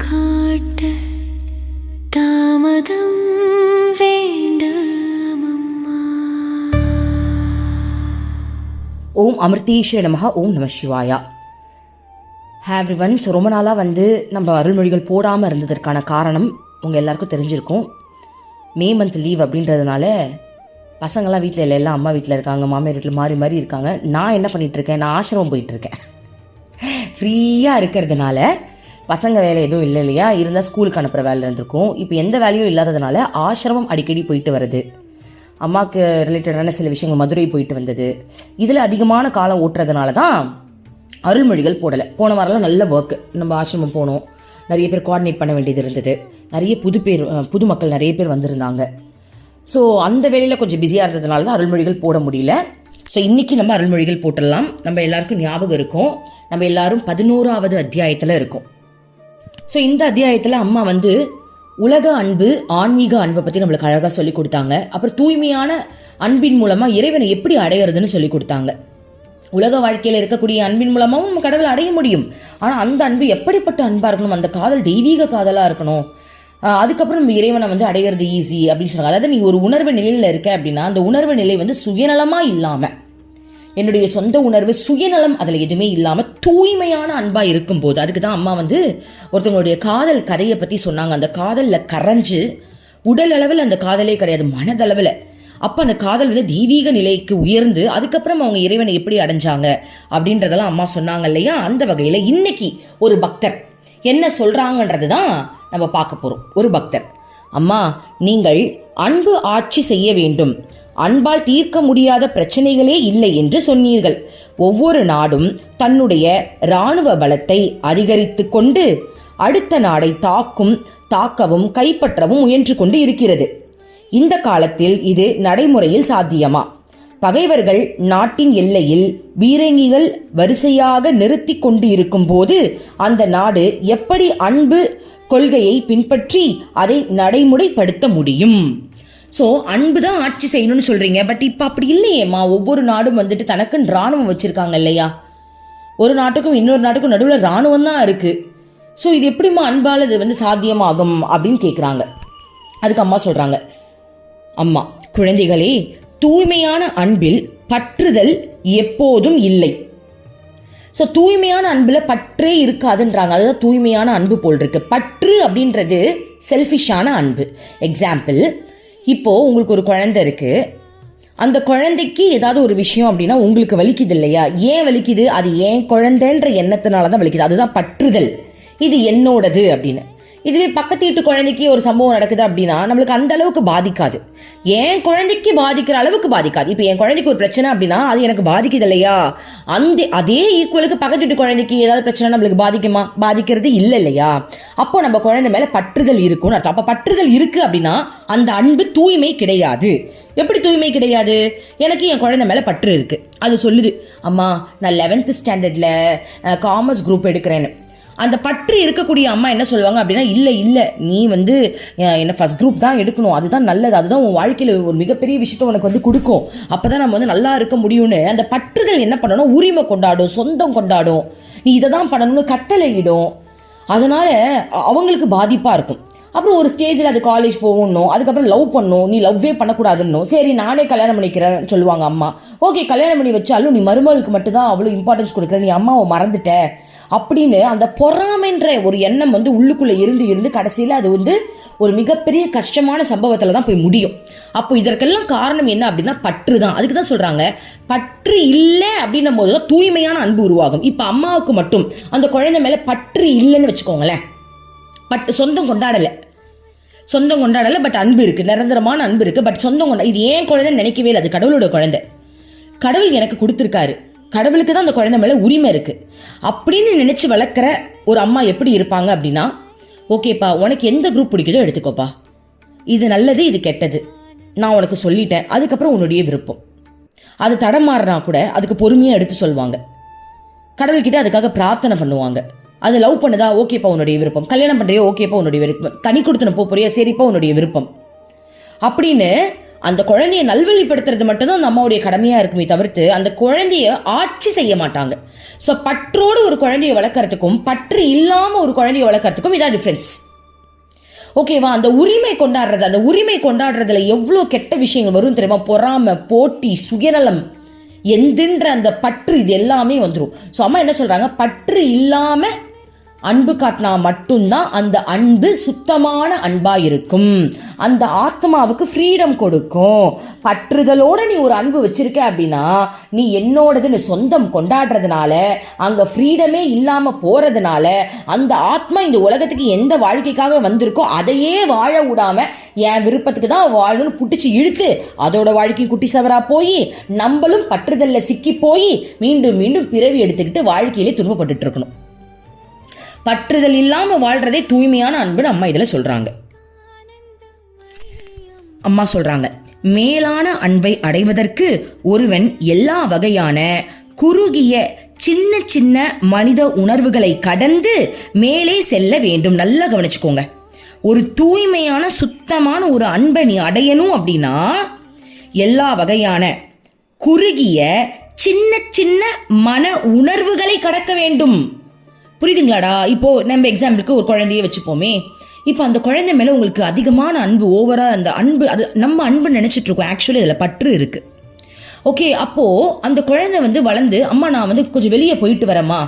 காட்ட தாமதம் வேண்டாமம்மா. ஓம் அமிர்தீஸ்வர நமஹ. ஓம் நம சிவாயா. எவ்ரிவன். ஸோ ரொம்ப நாளாக நம்ம அருள்மொழிகள் போடாமல் இருந்ததற்கான காரணம் உங்கள் எல்லாருக்கும் தெரிஞ்சிருக்கும். மே மந்த் லீவ் அப்படின்றதுனால பசங்களாம் வீட்டில் இல்லை, எல்லாம் அம்மா வீட்டில் இருக்காங்க, மாமியார் வீட்டில் மாறி மாறி இருக்காங்க. நான் என்ன பண்ணிகிட்ருக்கேன், நான் ஆசிரமம் போயிட்டுருக்கேன். ஃப்ரீயாக இருக்கிறதுனால பசங்க வேலை எதுவும் இல்லை இல்லையா, இருந்தால் ஸ்கூலுக்கு அனுப்புகிற வேலை இருந்திருக்கும். இப்போ எந்த வேலையும் இல்லாததுனால ஆசிரமம் அடிக்கடி போயிட்டு வருது. அம்மாவுக்கு ரிலேட்டடான சில விஷயங்கள் மதுரை போயிட்டு வந்தது. இதில் அதிகமான காலம் ஓட்டுறதுனால தான் அருள்மொழிகள் போடலை. போன வாரம்லாம் நல்ல ஒர்க்கு. நம்ம ஆசிரமம் போனோம், நிறைய பேர் கோஆர்டினேட் பண்ண வேண்டியது இருந்தது, நிறைய புது மக்கள் நிறைய பேர் வந்திருந்தாங்க. ஸோ அந்த வேலையில் கொஞ்சம் பிஸியாக இருந்ததுனால தான் அருள்மொழிகள் போட முடியல. ஸோ இன்றைக்கி நம்ம அருள்மொழிகள் போட்டுடலாம். நம்ம எல்லாருக்கும் ஞாபகம் இருக்கும், நம்ம எல்லாரும் 11வது அத்தியாயத்தில் இருக்கோம். ஸோ இந்த அத்தியாயத்தில் அம்மா உலக அன்பு, ஆன்மீக அன்பை பற்றி நம்மளுக்கு அழகாக சொல்லி கொடுத்தாங்க. அப்புறம் தூய்மையான அன்பின் மூலமாக இறைவனை எப்படி அடையிறதுன்னு சொல்லி கொடுத்தாங்க. உலக வாழ்க்கையில் இருக்கக்கூடிய அன்பின் மூலமாகவும் நம்ம கடவுளை அடைய முடியும். ஆனால் அந்த அன்பு எப்படிப்பட்ட அன்பாக இருக்கணும், அந்த காதல் தெய்வீக காதலாக இருக்கணும். அதுக்கப்புறம் நம்ம இறைவனை அடையிறது ஈஸி அப்படின்னு சொன்னாங்க. அதாவது நீ ஒரு உணர்வு நிலையில் இருக்க அப்படின்னா அந்த உணர்வு நிலை சுயநலமாக இல்லாமல், என்னுடைய சொந்த உணர்வு சுயநலம் அதில் எதுவுமே இல்லாமல் தூய்மையான அன்பாக இருக்கும்போது, அதுக்கு தான் அம்மா ஒருத்தவங்களுடைய காதல் கதையை பற்றி சொன்னாங்க. அந்த காதலில் கரைஞ்சு உடல் அளவில் அந்த காதலே கிடையாது, மனதளவில். அப்போ அந்த காதல் தெய்வீக நிலைக்கு உயர்ந்து அதுக்கப்புறம் அவங்க இறைவனை எப்படி அடைஞ்சாங்க அப்படின்றதெல்லாம் அம்மா சொன்னாங்க இல்லையா. அந்த வகையில் இன்னைக்கு ஒரு பக்தர் என்ன சொல்றாங்கன்றது தான் நம்ம பார்க்க போறோம். ஒரு பக்தர், அம்மா நீங்கள் அன்பு ஆட்சி செய்ய வேண்டும், அன்பால் தீர்க்க முடியாத பிரச்சனைகளே இல்லை என்று சொன்னீர்கள். ஒவ்வொரு நாடும் தன்னுடைய இராணுவ பலத்தை அதிகரித்து கொண்டு அடுத்த நாடை தாக்கவும் கைப்பற்றவும் முயன்று கொண்டு இருக்கிறது. இந்த காலத்தில் இது நடைமுறையில் சாத்தியமா? பகைவர்கள் நாட்டின் எல்லையில் பீரங்கிகள் வரிசையாக நிறுத்தி கொண்டு இருக்கும் போது அந்த நாடு எப்படி அன்பு கொள்கையை பின்பற்றி அதை நடைமுறைப்படுத்த முடியும்? ஸோ அன்பு தான் ஆட்சி செய்யணும்னு சொல்றீங்க, பட் இப்போ அப்படி இல்லையேம்மா. ஒவ்வொரு நாடும் தனக்குன்னு ராணுவம் வச்சிருக்காங்க இல்லையா. ஒரு நாட்டுக்கும் இன்னொரு நாட்டுக்கும் நடுவில் ராணுவம் தான் இருக்கு. ஸோ இது எப்படிமா அன்பால் இது சாத்தியமாகும் அப்படின்னு கேட்குறாங்க. அதுக்கு அம்மா சொல்றாங்க, அம்மா குழந்தைகளே, தூய்மையான அன்பில் பற்றுதல் எப்போதும் இல்லை. ஸோ தூய்மையான அன்பில் பற்றே இருக்காதுன்றாங்க. அதுதான் தூய்மையான அன்பு போல் இருக்கு. பற்று அப்படின்றது செல்ஃபிஷான அன்பு. எக்ஸாம்பிள், இப்போ உங்களுக்கு ஒரு குழந்தை இருக்கு, அந்த குழந்தைக்கு ஏதாவது ஒரு விஷயம் அப்படின்னா உங்களுக்கு வலிக்குது இல்லையா. ஏன் வலிக்குது? அது ஏன் குழந்தைன்ற எண்ணத்தினால தான் வலிக்குது. அதுதான் பற்றுதல். இது என்னோடது அப்படின்னு. இதுவே பக்கத்து வீட்டு குழந்தைக்கு ஒரு சம்பவம் நடக்குது அப்படின்னா நம்மளுக்கு அந்த அளவுக்கு பாதிக்காது. என் குழந்தைக்கு பாதிக்கிற அளவுக்கு பாதிக்காது. இப்போ என் குழந்தைக்கு ஒரு பிரச்சனை அப்படின்னா அது எனக்கு பாதிக்குது இல்லையா. அதே ஈக்குவலுக்கு பக்கத்து வீட்டு குழந்தைக்கு ஏதாவது பிரச்சனை நம்மளுக்கு பாதிக்குமா? பாதிக்கிறது இல்லை இல்லையா. அப்போ நம்ம குழந்தை மேல பற்றுதல் இருக்கும்னு அர்த்தம். அப்ப பற்றுதல் இருக்கு அப்படின்னா அந்த அன்பு தூய்மை கிடையாது. எப்படி தூய்மை கிடையாது? எனக்கு என் குழந்தை மேல பற்று இருக்கு. அது சொல்லுது, அம்மா நான் 11th ஸ்டாண்டர்ட்ல காமர்ஸ் குரூப் எடுக்கிறேன்னு. அந்த பற்று இருக்கக்கூடிய அம்மா என்ன சொல்லுவாங்க அப்படின்னா, இல்லை நீ என்ன ஃபர்ஸ்ட் குரூப் தான் எடுக்கணும், அதுதான் நல்லது, அதுதான் உன் வாழ்க்கையில் ஒரு மிகப்பெரிய விஷயத்த உனக்கு கொடுக்கும், அப்போதான் நம்ம நல்லா இருக்க முடியும்னு அந்த பற்றுதல் என்ன பண்ணணும், உரிமை கொண்டாடும், சொந்தம் கொண்டாடும், நீ இதை தான் பண்ணணும்னு கட்டளையிடும். அதனால அவங்களுக்கு பாதிப்பாக இருக்கும். அப்புறம் ஒரு ஸ்டேஜில் அது காலேஜ் போகணும், அதுக்கப்புறம் லவ் பண்ணணும், நீ லவ்வே பண்ணக்கூடாதுன்னு, சரி நானே கல்யாணம் பண்ணிக்கிறேன்னு சொல்லுவாங்க அம்மா. ஓகே கல்யாணம் பண்ணி வச்சாலும் நீ மருமகளுக்கு மட்டும்தான் அவ்வளோ இம்பார்ட்டன்ஸ் கொடுக்குற, நீ அம்மாவை மறந்துட்ட அப்படின்னு அந்த பொறாமைன்ற ஒரு எண்ணம் உள்ளுக்குள்ளே இருந்து கடைசியில் அது ஒரு மிகப்பெரிய கஷ்டமான சம்பவத்தில் தான் போய் முடியும். அப்போ இதற்கெல்லாம் காரணம் என்ன அப்படின்னா பற்று தான். அதுக்கு தான் சொல்கிறாங்க, பற்று இல்லை அப்படின்னும் போது தான் தூய்மையான அன்பு உருவாகும். இப்போ அம்மாவுக்கு மட்டும் அந்த குழந்தை மேலே பற்று இல்லைன்னு வச்சுக்கோங்களேன், சொந்தம் கொண்டாடலை, பட் அன்பு இருக்கு, நிரந்தரமான அன்பு இருக்கு, பட் சொந்தம் இது ஏன் குழந்தைன்னு நினைக்கவே இல்லை, அது கடவுளோட குழந்தை, கடவுள் எனக்கு கொடுத்துருக்காரு, கடவுளுக்கு தான் அந்த குழந்தை மேல உரிமை இருக்கு அப்படின்னு நினைச்சு வளர்க்குற ஒரு அம்மா எப்படி இருப்பாங்க அப்படின்னா, ஓகேப்பா உனக்கு எந்த குரூப் பிடிக்குதோ எடுத்துக்கோப்பா, இது நல்லது இது கெட்டது நான் உனக்கு சொல்லிட்டேன், அதுக்கப்புறம் உன்னுடைய விருப்பம். அது தடமாறினா கூட அதுக்கு பொறுமையாக எடுத்து சொல்லுவாங்க, கடவுள்கிட்ட அதுக்காக பிரார்த்தனை பண்ணுவாங்க. அது லவ் பண்ணுதா, ஓகேப்பா உன்னுடைய விருப்பம், கல்யாணம் பண்றியோ ஓகேப்பா உன்னுடைய விருப்பம், தனி கொடுத்தன போறியா, சரிப்பா உன்னுடைய விருப்பம் அப்படின்னு அந்த குழந்தைய நல்வழிப்படுத்துறது மட்டும்தான் அந்த அம்மாவுடைய கடமையா இருக்குமே தவிர்த்து அந்த குழந்தைய ஆட்சி செய்ய மாட்டாங்க. ஸோ பற்றோடு ஒரு குழந்தைய வளர்க்கறதுக்கும் பற்று இல்லாம ஒரு குழந்தைய வளர்க்கறதுக்கும் இதான் டிஃபரன்ஸ். ஓகேவா? அந்த உரிமை கொண்டாடுறது, அந்த உரிமை கொண்டாடுறதுல எவ்வளோ கெட்ட விஷயங்கள் வரும் தெரியுமா? பொறாமை, போட்டி, சுயநலம், எந்தின்ற அந்த பற்று, இது எல்லாமே வந்துடும். ஸோ அம்மா என்ன சொல்றாங்க, பற்று இல்லாம அன்பு காட்டினா மட்டும்தான் அந்த அன்பு சுத்தமான அன்பா இருக்கும், அந்த ஆத்மாவுக்கு ஃப்ரீடம் கொடுக்கும். பற்றுதலோட நீ ஒரு அன்பு வச்சிருக்க அப்படின்னா நீ என்னோடதுன்னு சொந்தம் கொண்டாடுறதுனால, அங்க ஃப்ரீடமே இல்லாம போறதுனால அந்த ஆத்மா இந்த உலகத்துக்கு எந்த வாழ்க்கைக்காக வந்திருக்கோ அதையே வாழ விடாம என் விருப்பத்துக்கு தான் வாழணும்னு புட்டிச்சு இழுத்து அதோட வாழ்க்கை குட்டி சவரா போய் நம்மளும் பற்றுதல்ல சிக்கி போய் மீண்டும் மீண்டும் பிறவி எடுத்துக்கிட்டு வாழ்க்கையிலே துன்பப்பட்டு இருக்கணும். பற்றுதல் இல்லாம வாழ்றதே தூய்மையான அன்புன்னு அம்மா இதுல சொல்றாங்க. அம்மா சொல்றாங்க, மேலான அன்பை அடைவதற்கு ஒருவன் எல்லா வகையான குறுகிய சின்ன சின்ன மனித உணர்வுகளை கடந்து மேலே செல்ல வேண்டும். நல்லா கவனிச்சுக்கோங்க. ஒரு தூய்மையான சுத்தமான ஒரு அன்பை நீ அடையணும் அப்படின்னா எல்லா வகையான குறுகிய சின்ன சின்ன மன உணர்வுகளை கடக்க வேண்டும். புரியுதுங்களாடா? இப்போ நம்ம எக்ஸாம்பிளுக்கு ஒரு குழந்தைய வச்சுப்போமே. இப்போ அந்த குழந்தை மேல உங்களுக்கு அதிகமான அன்பு, ஓவரா அந்த அன்பு, அது நம்ம அன்பு நினைச்சிட்டு இருக்கோம். ஆக்சுவலி இதுல பற்று இருக்கு. ஓகே, அப்போ அந்த குழந்தை வளர்ந்து, அம்மா நான் கொஞ்சம் வெளியே போயிட்டு வரேம்மா,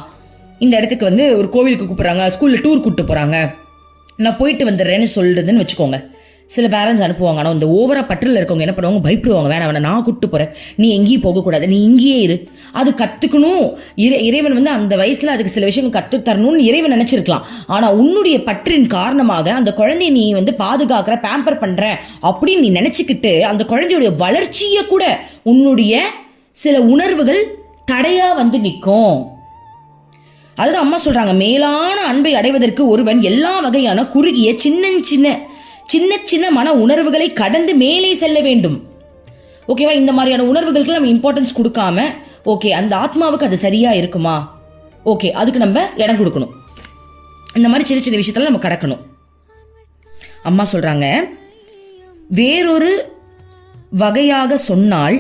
இந்த இடத்துக்கு ஒரு கோவிலுக்கு கூப்பிடுறாங்க, ஸ்கூல்ல டூர் கூப்பிட்டு போறாங்க, நான் போயிட்டு வந்துடுறேன்னு சொல்றதுன்னு வச்சுக்கோங்க. சில பேரண்ட்ஸ் அனுப்புவாங்க. ஆனால் இந்த ஓவரா பற்றில் இருக்கவங்க என்ன பண்ணுவாங்க, பயப்படுவாங்க. வேணாம் நான் கூப்பிட்டு போறேன், நீ எங்கேயும் போகக்கூடாது, நீ இங்கேயே இரு. அது கத்துக்கணும். இறைவன் அந்த வயசுல அதுக்கு சில விஷயங்கள் கத்து தரணும்னு இறைவன் நினைச்சிருக்கலாம். ஆனா உன்னுடைய பற்றின் காரணமாக அந்த குழந்தைய நீ பாதுகாக்கிற, பேம்பர் பண்ற அப்படின்னு நீ நினைச்சுக்கிட்டு அந்த குழந்தையுடைய வளர்ச்சியை கூட உன்னுடைய சில உணர்வுகள் தடையா நிற்கும். அதுதான் அம்மா சொல்றாங்க, மேலான அன்பை அடைவதற்கு ஒருவன் எல்லா வகையான குறுகிய சின்ன சின்ன மன உணர்வுகளை கடந்து மேலே செல்ல வேண்டும். ஓகேவா? இந்த மாதிரியான உணர்வுகளுக்கு நம்ம இம்பார்ட்டன்ஸ் கொடுக்காம, ஓகே அந்த ஆத்மாவுக்கு அது சரியா இருக்குமா, ஓகே அதுக்கு நம்ம இடம் கொடுக்கணும். இந்த மாதிரி சின்ன சின்ன விஷயத்துல நம்ம கடக்கணும். அம்மா சொல்றாங்க, வேறொரு வகையாக சொன்னால்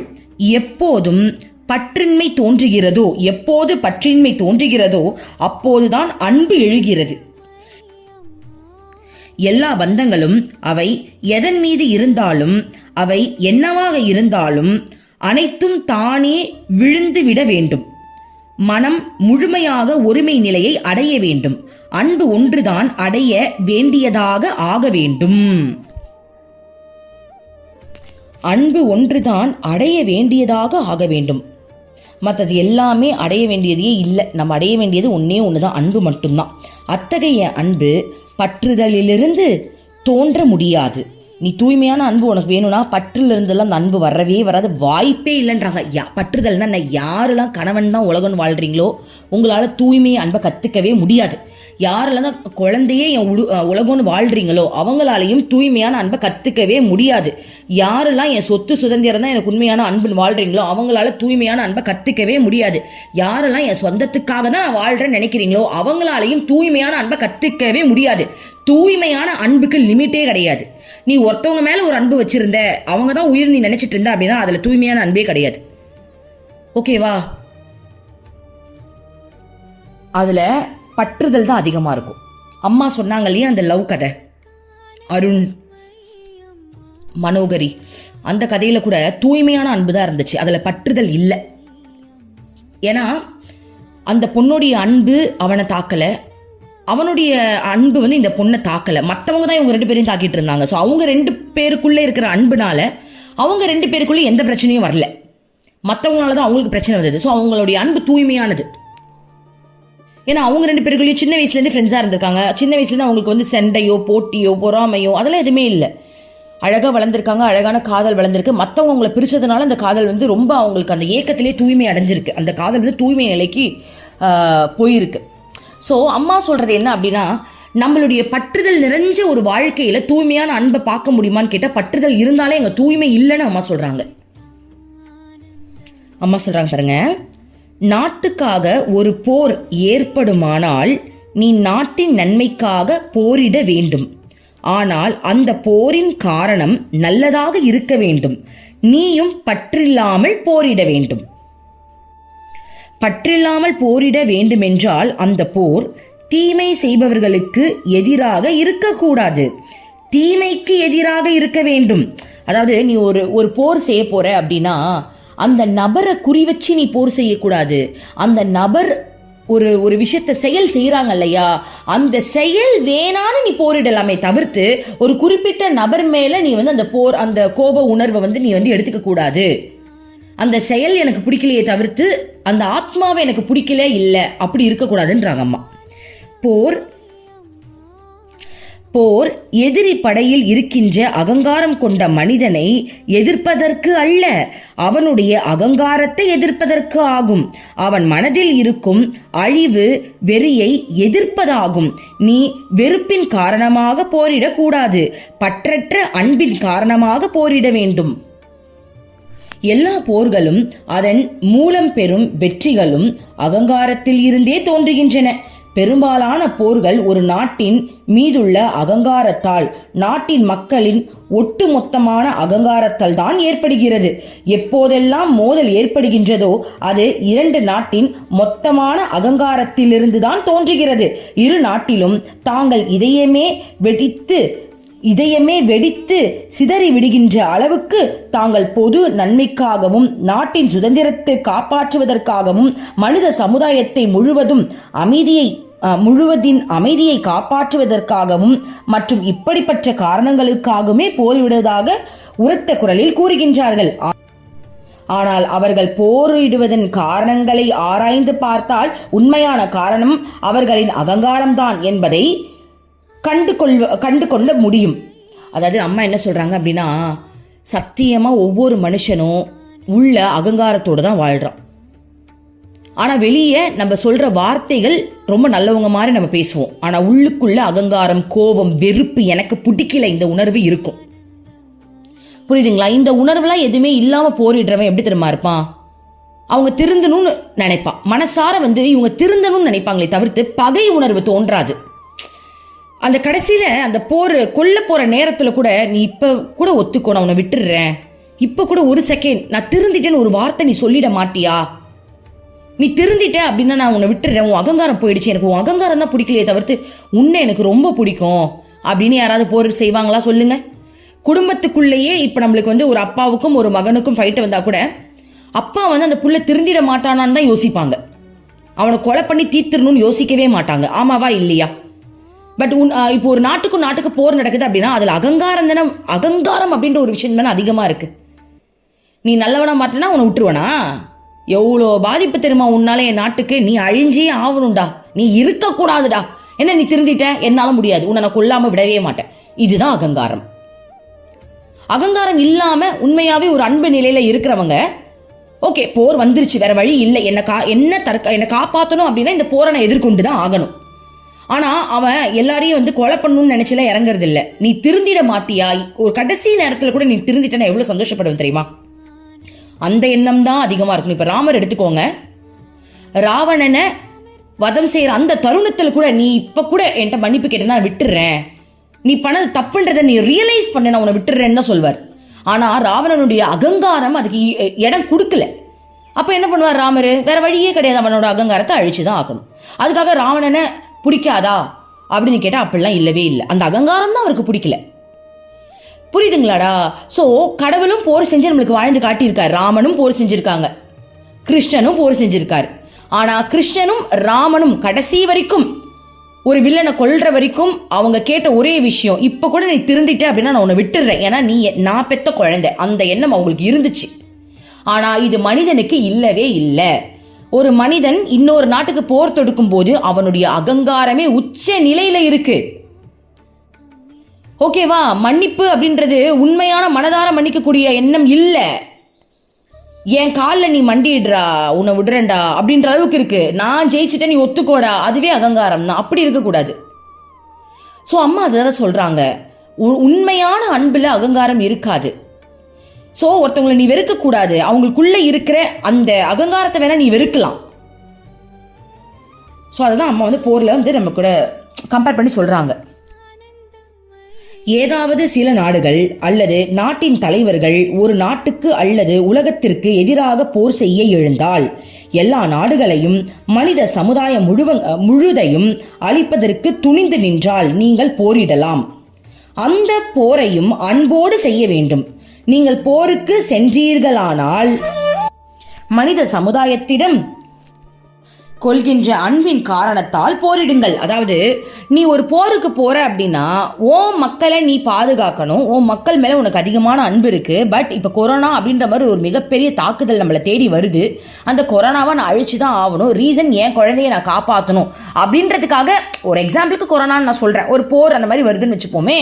எப்போதும் பற்றின்மை தோன்றுகிறதோ, எப்போது பற்றின்மை தோன்றுகிறதோ அப்போதுதான் அன்பு எழுகிறது. எல்லா பந்தங்களும் அவை எதன் மீது இருந்தாலும், அவை என்னவாக இருந்தாலும் அனைத்தும் தானே விழுந்து விட வேண்டும். மனம் முழுமையாக ஒருமை நிலையை அடைய வேண்டும். அன்பு ஒன்றுதான் அடைய வேண்டியதாக ஆக வேண்டும். அன்பு ஒன்றுதான் அடைய வேண்டியதாக ஆக வேண்டும். மற்றது எல்லாமே அடைய வேண்டியதே இல்லை. நம்ம அடைய வேண்டியது ஒன்னே ஒண்ணுதான், அன்பு மட்டும்தான். அத்தகைய அன்பு பற்றுதலிலிருந்து தோன்ற முடியாது. நீ தூய்மையான அன்பு உனக்கு வேணும்னா பற்றுல இருந்தெல்லாம் அந்த அன்பு வரவே வராது, வாய்ப்பே இல்லைன்றாங்க. பற்றுதல்னா நான் யாரெல்லாம் கணவன் தான் உலகம்னு வாழ்றீங்களோ உங்களால தூய்மையை அன்பை கத்துக்கவே முடியாது. யாரெல்லாம் தான் குழந்தையே என் உலகம்னு வாழ்றீங்களோ அவங்களாலையும் தூய்மையான அன்பை கத்துக்கவே முடியாது. யாரெல்லாம் என் சொத்து சுதந்திரம் தான் எனக்கு உண்மையான அன்புன்னு வாழ்றீங்களோ அவங்களால தூய்மையான அன்பை கத்துக்கவே முடியாது. யாரெல்லாம் என் சொந்தத்துக்காக தான் நான் வாழ்றேன்னு நினைக்கிறீங்களோ அவங்களாலையும் தூய்மையான அன்பை கத்துக்கவே முடியாது. தூய்மையான அன்புக்கு லிமிட்டே கிடையாது. நீ ஒருத்தவங்க மேல ஒரு அன்பு வச்சிருந்த, அவங்க தான் உயிர் நீ நினைச்சிட்டு இருந்த அப்படின்னா அதுல தூய்மையான அன்பே கிடையாது. ஓகேவா? அதுல பற்றுதல் தான் அதிகமா இருக்கும். அம்மா சொன்னாங்க இல்லையா அந்த லவ் கதை, அருண் மனோகரி, அந்த கதையில கூட தூய்மையான அன்பு தான் இருந்துச்சு, அதுல பற்றுதல் இல்லை. ஏன்னா அந்த பொண்ணுடைய அன்பு அவனை தாக்கல, அவனுடைய அன்பு இந்த பொண்ணை தாக்கல. மற்றவங்க தான் இவங்க 2 பேரையும் தாக்கிட்டு இருந்தாங்க. ஸோ அவங்க 2 பேருக்குள்ள இருக்கிற அன்புனால அவங்க 2 பேருக்குள்ள எந்த பிரச்சனையும் வரல, மற்றவங்களால தான் அவங்களுக்கு பிரச்சனை வந்தது. ஸோ அவங்களுடைய அன்பு தூய்மையானது. ஏன்னா அவங்க 2 பேருக்குள்ளேயும் சின்ன வயசுலேருந்து ஃப்ரெண்ட்ஸாக இருந்திருக்காங்க. சின்ன வயசுலேருந்து அவங்களுக்கு சண்டையோ போட்டியோ பொறாமையோ அதெல்லாம் எதுவுமே இல்லை. அழகாக வளர்ந்துருக்காங்க, அழகான காதல் வளர்ந்துருக்கு. மற்றவங்க அவங்களை பிரிச்சதுனால அந்த காதல் ரொம்ப அவங்களுக்கு அந்த ஏக்கத்திலே தூய்மை அடைஞ்சிருக்கு. அந்த காதல் தூய்மை நிலைக்கு போயிருக்கு. ஸோ அம்மா சொல்றது என்ன அப்படின்னா, நம்மளுடைய பற்றுதல் நிறைஞ்ச ஒரு வாழ்க்கையில தூய்மையான அன்பை பார்க்க முடியுமான்னு கேட்டா பற்றுதல் இருந்தாலே எங்க தூய்மை இல்லைன்னு அம்மா சொல்றாங்க. அம்மா சொல்றாங்க பாருங்க, நாட்டுக்காக ஒரு போர் ஏற்படுமானால் நீ நாட்டின் நன்மைக்காக போரிட வேண்டும். ஆனால் அந்த போரின் காரணம் நல்லதாக இருக்க வேண்டும். நீயும் பற்றில்லாமல் போரிட வேண்டும். பற்றில்லாமல் போரிட வேண்டுமென்றால் அந்த போர் தீமை செய்பவர்களுக்கு எதிராக இருக்கக்கூடாது, தீமைக்கு எதிராக இருக்க வேண்டும். அதாவது நீ ஒரு போர் செய்ய போற அப்படின்னா அந்த நபரை குறி வச்சு நீ போர் செய்யக்கூடாது. அந்த நபர் ஒரு விஷயத்த செயல் செய்யறாங்க இல்லையா, அந்த செயல் வேணான்னு நீ போரிடலாமே தவிர்த்து ஒரு குறிப்பிட்ட நபர் மேல நீ அந்த கோப உணர்வை நீ எடுத்துக்க கூடாது. அந்த செயல் எனக்கு பிடிக்கலையே தவிர்த்து அந்த ஆத்மாவை எனக்கு பிடிக்கல இல்ல அப்படி இருக்கக்கூடாதுன்றாங்க அம்மா. போர் எதிரி படையில் இருக்கின்ற அகங்காரம் கொண்ட மனிதனை எதிர்ப்பதற்கு அல்ல, அவனுடைய அகங்காரத்தை எதிர்ப்பதற்கு ஆகும். அவன் மனதில் இருக்கும் அழிவு வெறியை எதிர்ப்பதாகும். நீ வெறுப்பின் காரணமாக போரிடக்கூடாது, பற்றற்ற அன்பின் காரணமாக போரிட வேண்டும். எல்லா போர்களும் அதன் மூலம் பெறும் வெற்றிகளும் அகங்காரத்தில் இருந்தே தோன்றுகின்றன. பெரும்பாலான போர்கள் ஒரு நாட்டின் மீதுள்ள அகங்காரத்தால், நாட்டின் மக்களின் ஒட்டுமொத்தமான அகங்காரத்தால் தான் ஏற்படுகிறது. எப்போதெல்லாம் மோதல் ஏற்படுகின்றதோ அது இரண்டு நாட்டின் மொத்தமான அகங்காரத்திலிருந்து தான் தோன்றுகிறது. இரு நாட்டிலும் தாங்கள் இதயமே வெடித்து சிதறி விடுகின்ற அளவுக்கு தாங்கள் பொது நன்மைக்காகவும் நாட்டின் சுதந்திரத்தை காப்பாற்றுவதற்காகவும் மனித சமுதாயத்தை முழுவதின் அமைதியை காப்பாற்றுவதற்காகவும் மற்றும் இப்படிப்பட்ட காரணங்களுக்காகவுமே போரிடுவதாக உரத்த குரலில் கூறுகின்றார்கள். ஆனால் அவர்கள் போரிடுவதன் காரணங்களை ஆராய்ந்து பார்த்தால் உண்மையான காரணம் அவர்களின் அகங்காரம்தான் என்பதை கண்டு கொள்ள முடியும். அதாவது அம்மா என்ன சொல்றாங்க அப்படின்னா, சத்தியமா ஒவ்வொரு மனுஷனும் உள்ள அகங்காரத்தோடு தான் வாழ்றான். ஆனா வெளியே நம்ம சொல்ற வார்த்தைகள் ரொம்ப நல்லவங்க மாதிரி நம்ம பேசுவோம். ஆனா உள்ளுக்குள்ள அகங்காரம், கோபம், வெறுப்பு, எனக்கு பிடிக்கல இந்த உணர்வு இருக்கும். புரியுதுங்களா? இந்த உணர்வுலாம் எதுவுமே இல்லாம போரிடுறவன் எப்படி தெரியுமா இருப்பான்? அவங்க திருந்தணும்னு நினைப்பான். மனசார இவங்க திருந்தணும்னு நினைப்பாங்களே தவிர்த்து பகை உணர்வு தோன்றாது. அந்த கடைசியில அந்த கொல்ல போற நேரத்துல கூட நீ இப்ப கூட ஒத்துக்கோ, நான் உன்னை விட்டுடுறேன், இப்ப கூட ஒரு செகண்ட் நான் திருந்திட்டேன்னு ஒரு வார்த்தை நீ சொல்லிட மாட்டியா? நீ திருந்திட்ட அப்படின்னா நான் உன்னை விட்டுடுறேன், உன் அகங்காரம் போயிடுச்சு, எனக்கு உன் அகங்காரம் தான் பிடிக்கலையே தவிர்த்து உன்னை எனக்கு ரொம்ப பிடிக்கும் அப்படின்னு யாராவது போர் செய்வாங்களா சொல்லுங்க? குடும்பத்துக்குள்ளேயே இப்ப நம்மளுக்கு ஒரு அப்பாவுக்கும் ஒரு மகனுக்கும் ஃபைட் வந்தா கூட அப்பா அந்த புள்ள திருந்திட மாட்டானான்னு தான் யோசிப்பாங்க. அவனை கொலை பண்ணி தீர்த்திடணும்னு யோசிக்கவே மாட்டாங்க. ஆமாவா இல்லையா? பட் இப்போ ஒரு நாட்டுக்கு போர் நடக்குது அப்படின்னா அதுல அகங்காரம் அப்படின்ற ஒரு விஷயம் தானே அதிகமா இருக்கு. நீ நல்லவனா மாட்டினா உன்னை விட்டுருவனா? எவ்வளோ பாதிப்பு தெரியுமா உன்னால என் நாட்டுக்கு? நீ அழிஞ்சே ஆகணும்டா, நீ இருக்கக்கூடாதுடா, என்ன நீ திருந்திட்ட, என்னால முடியாது, உன்னை நான் கொல்லாம விடவே மாட்டேன். இதுதான் அகங்காரம். அகங்காரம் இல்லாம உண்மையாவே ஒரு அன்பு நிலையில இருக்கிறவங்க, ஓகே போர் வந்துருச்சு, வேற வழி இல்லை, என்ன காப்பாற்றணும் அப்படின்னா இந்த போரை நான் எதிர்கொண்டுதான் ஆகணும். ஆனா அவன் எல்லாரையும் கொலை பண்ணணும்னு நினைச்சல இறங்குறது இல்ல. நீ திருந்திட மாட்டியா? ஒரு கடைசி நேரத்துல கூட நீ திருந்திட்டா எவ்வளவு சந்தோஷப்படுவேன் தெரியுமா? அந்த எண்ணம் தான் அதிகமா இருக்கும். இப்ப ராமர் எடுத்துக்கோங்க, ராவணனை வதம் செய்யற அந்த தருணத்துல கூட நீ இப்ப கூட என்கிட்ட மன்னிப்பு கேட்டா விட்டுறேன், நீ பண்ணது தப்புன்றத நீ ரியலைஸ் பண்ண, நான் உன்னை விட்டுறேன்னு தான் சொல்வார். ஆனா ராவணனுடைய அகங்காரம் அதுக்கு இடம் கொடுக்கல. அப்ப என்ன பண்ணுவார் ராமர்? வேற வழியே கிடையாது, அவனோட அகங்காரத்தை அழிச்சுதான் ஆகணும். அதுக்காக ராவணனை பிடிக்காதா அப்படின்னு கேட்டா அப்படிலாம் இல்லவே இல்லை. அந்த அகங்காரம் தான் அவருக்கு பிடிக்கல. புரியுதுங்களாடா? சோ கடவுளும் போர் செஞ்சு நம்மளுக்கு வாழ்ந்து காட்டியிருக்காரு. ராமனும் போர் செஞ்சிருக்காங்க, கிருஷ்ணனும் போர் செஞ்சிருக்காரு. ஆனா கிருஷ்ணனும் ராமனும் கடைசி வரைக்கும் ஒரு வில்லனை கொல்ற வரைக்கும் அவங்க கேட்ட ஒரே விஷயம், இப்ப கூட நீ திருந்திட்ட அப்படின்னா நான் உன்னை விட்டுறேன், ஏன்னா நீ நான் பெத்த குழந்தை. அந்த எண்ணம் அவங்களுக்கு இருந்துச்சு. ஆனா இது மனிதனுக்கு இல்லவே இல்லை. ஒரு மனிதன் இன்னொரு நாட்டுக்கு போர் தொடுக்கும் போது அவனுடைய அகங்காரமே உச்ச நிலையில இருக்கு. ஓகேவா? மன்னிப்பு அப்படின்றது உண்மையான மனதார மன்னிக்கக்கூடிய எண்ணம் இல்ல. என் காலில் நீ மண்டிடுறா, உன்னை விடுறேன்டா அப்படின்ற அளவுக்கு இருக்கு. நான் ஜெயிச்சுட்டேன், நீ ஒத்துக்கோடா, அதுவே அகங்காரம் தான். அப்படி இருக்கக்கூடாது. ஸோ அம்மா அதான் சொல்றாங்க, உண்மையான அன்புல அகங்காரம் இருக்காது. ஸோ ஒருத்தவங்களை நீ வெறுக்க கூடாது, அவங்களுக்குள்ள இருக்கிற அந்த அகங்காரத்தை வேணா நீ வெறுக்கலாம். ஸோ அதுதான் அம்மா போர்ல நம்ம கூட கம்பேர் பண்ணி சொல்றாங்க. ஏதாவது சில நாடுகள் அல்லது நாட்டின் தலைவர்கள் ஒரு நாட்டுக்கு அல்லது உலகத்திற்கு எதிராக போர் செய்ய எழுந்தால் எல்லா நாடுகளையும் மனித சமுதாயம் முழுதையும் அழிப்பதற்கு துணிந்து நின்றால் நீங்கள் போரிடலாம். அந்த போரையும் அன்போடு செய்ய வேண்டும். நீங்கள் போருக்கு சென்றீர்களானால் மனித சமுதாயத்திடம் கொள்கின்ற அன்பின் காரணத்தால் போரிடுங்கள். அதாவது நீ ஒரு போருக்கு போற அப்படின்னா ஓ மக்களை நீ பாதுகாக்கணும். ஓ மக்கள் மேல உனக்கு அதிகமான அன்பு இருக்கு. பட் இப்ப கொரோனா அப்படின்ற மாதிரி ஒரு மிகப்பெரிய தாக்குதல் நம்மளை தேடி வருது. அந்த கொரோனாவை நான் அழிச்சுதான் ஆகணும். ரீசன் என் குழந்தைய நான் காப்பாற்றணும் அப்படின்றதுக்காக ஒரு எக்ஸாம்பிளுக்கு கொரோனான்னு நான் சொல்றேன். ஒரு போர் அந்த மாதிரி வருதுன்னு வச்சுப்போமே.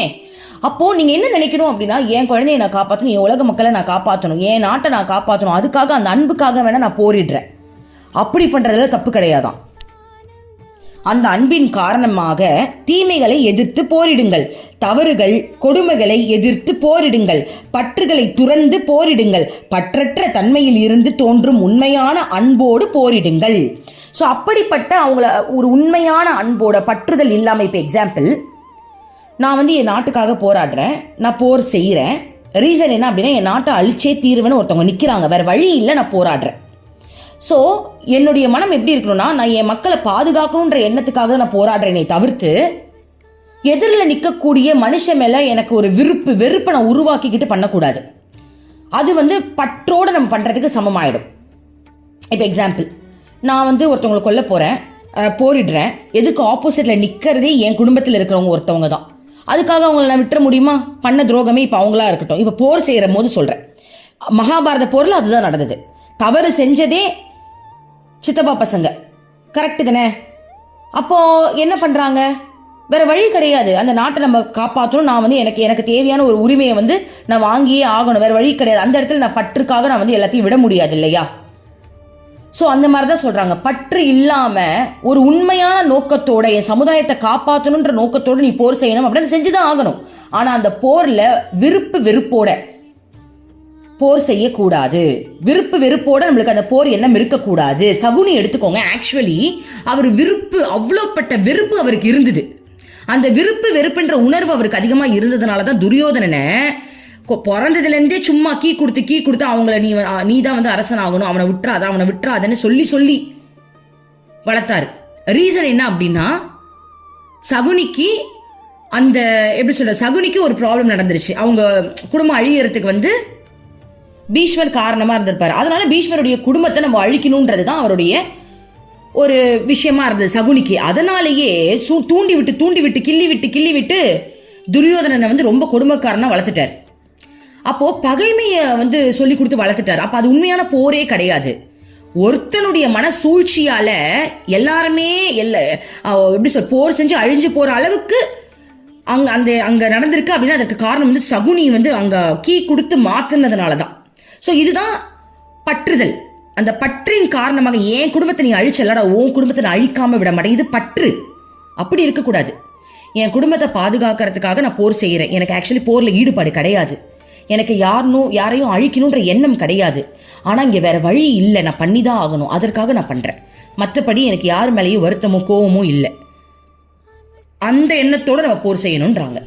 அப்போ நீங்க என்ன நினைக்கணும் அப்படின்னா, என் குழந்தைய நான் காப்பாற்றணும், என் உலக மக்களை நான் காப்பாற்றணும், என் நாட்டை நான் காப்பாற்றணும், அதுக்காக அந்த அன்புக்காக வேணா நான் போரிடுறேன். அப்படி பண்றதுல தப்பு கிடையாதான். அந்த அன்பின் காரணமாக தீமைகளை எதிர்த்து போரிடுங்கள். தவறுகள் கொடுமைகளை எதிர்த்து போரிடுங்கள். பற்றுகளை துறந்து போரிடுங்கள். பற்றற்ற தன்மையில் இருந்து தோன்றும் உண்மையான அன்போடு போரிடுங்கள். ஸோ அப்படிப்பட்ட அவங்கள ஒரு உண்மையான அன்போட பற்றுதல் இல்லாமல், இப்போ எக்ஸாம்பிள், நான் என் நாட்டுக்காக போராடுறேன், நான் போர் செய்கிறேன். ரீசன் என்ன அப்படின்னா, என் நாட்டை அழிச்சே தீர்வுன்னு ஒருத்தவங்க நிற்கிறாங்க, வேற வழி இல்லை, நான் போராடுறேன். ஸோ என்னுடைய மனம் எப்படி இருக்கணும்னா, நான் என் மக்களை பாதுகாக்கணுன்ற எண்ணத்துக்காக நான் போராடுறேனே தவிர்த்து எதிரில் நிற்கக்கூடிய மனுஷன் மேலே எனக்கு ஒரு வெறுப்பை நான் உருவாக்கிக்கிட்டு பண்ணக்கூடாது. அது பற்றோடு நம்ம பண்ணுறதுக்கு சமமாயிடும். இப்போ எக்ஸாம்பிள், நான் ஒருத்தவங்களை கொல்ல போகிறேன், போரிடுறேன். எதுக்கு ஆப்போசிட்டில் நிற்கிறதே என் குடும்பத்தில் இருக்கிறவங்க ஒருத்தவங்க தான். அதுக்காக அவங்கள நான் விட்டுற முடியுமா? பண்ண துரோகமே இப்போ அவங்களா இருக்கட்டும். இப்போ போர் செய்கிற போது சொல்கிறேன், மகாபாரத போரில் அதுதான் நடந்தது. தவறு செஞ்சதே சித்தப்பா பசங்க, கரெக்டு தானே? அப்போ என்ன பண்றாங்க? வேற வழி கிடையாது. அந்த நாட்டை நம்ம காப்பாற்றணும். நான் எனக்கு தேவையான ஒரு உரிமையை நான் வாங்கியே ஆகணும். வேற வழி கிடையாது. அந்த இடத்துல நான் பற்றுக்காக நான் எல்லாத்தையும் விட முடியாது இல்லையா? ஸோ அந்த மாதிரி தான் சொல்றாங்க. பற்று இல்லாம ஒரு உண்மையான நோக்கத்தோட என் சமுதாயத்தை காப்பாற்றணுன்ற நோக்கத்தோட நீ போர் செய்யணும் அப்படின்னு செஞ்சுதான் ஆகணும். ஆனா அந்த போர்ல வெறுப்போட போர் செய்யக்கூடாது. வெறுப்போட நம்மளுக்கு அந்த போர் எண்ணம் இருக்கக்கூடாது. சகுனி எடுத்துக்கோங்க. ஆக்சுவலி அவர் அவ்வளோப்பட்ட வெறுப்பு அவருக்கு இருந்தது. அந்த வெறுப்புன்ற உணர்வு அவருக்கு அதிகமா இருந்ததுனாலதான் துரியோதனனை பிறந்ததுலேருந்தே சும்மா கீ கொடுத்து அவங்கள நீ தான் அரசன் ஆகணும், அவனை விட்டுறாதன்னு சொல்லி வளர்த்தாரு. ரீசன் என்ன அப்படின்னா, சகுனிக்கு அந்த எப்படி சொல்ற, சகுனிக்கு ஒரு ப்ராப்ளம் நடந்துருச்சு. அவங்க குடும்பம் அழியறதுக்கு பீஷ்மர் காரணமா இருந்திருப்பாரு. அதனால பீஷ்மருடைய குடும்பத்தை நம்ம அழிக்கணும்ன்றது தான் அவருடைய ஒரு விஷயமா இருந்தது சகுனிக்கு. அதனாலேயே தூண்டி விட்டு கிள்ளி விட்டு துரியோதனனை ரொம்ப கொடுமைக்காரனா வளர்த்துட்டார். அப்போ பகைமையை சொல்லி கொடுத்து வளர்த்துட்டார். அப்ப அது உண்மையான போரே கிடையாது. ஒருத்தனுடைய மன சூழ்ச்சியால எல்லாருமே எப்படி சொல் போர் செஞ்சு அழிஞ்சு போற அளவுக்கு அங்க நடந்திருக்கு அப்படின்னா அதற்கு காரணம் சகுனி அங்க கீ கொடுத்து மாத்தினதுனாலதான். ஸோ இதுதான் பற்றுதல். அந்த பற்றின் காரணமாக என் குடும்பத்தை நீ அழிச்சல்லடா, உன் குடும்பத்தை நான் அழிக்காம விட மாட்டேன், இது பற்று. அப்படி இருக்கக்கூடாது. என் குடும்பத்தை பாதுகாக்கிறதுக்காக நான் போர் செய்யறேன். எனக்கு ஆக்சுவலி போர்ல ஈடுபாடு கிடையாது. எனக்கு யாரையும் அழிக்கணுன்ற எண்ணம் கிடையாது. ஆனா இங்க வேற வழி இல்லை, நான் பண்ணிதான் ஆகணும், அதற்காக நான் பண்றேன். மற்றபடி எனக்கு யார் மேலேயும் வருத்தமோ கோவமோ இல்லை. அந்த எண்ணத்தோட நம்ம போர் செய்யணும்ன்றாங்க.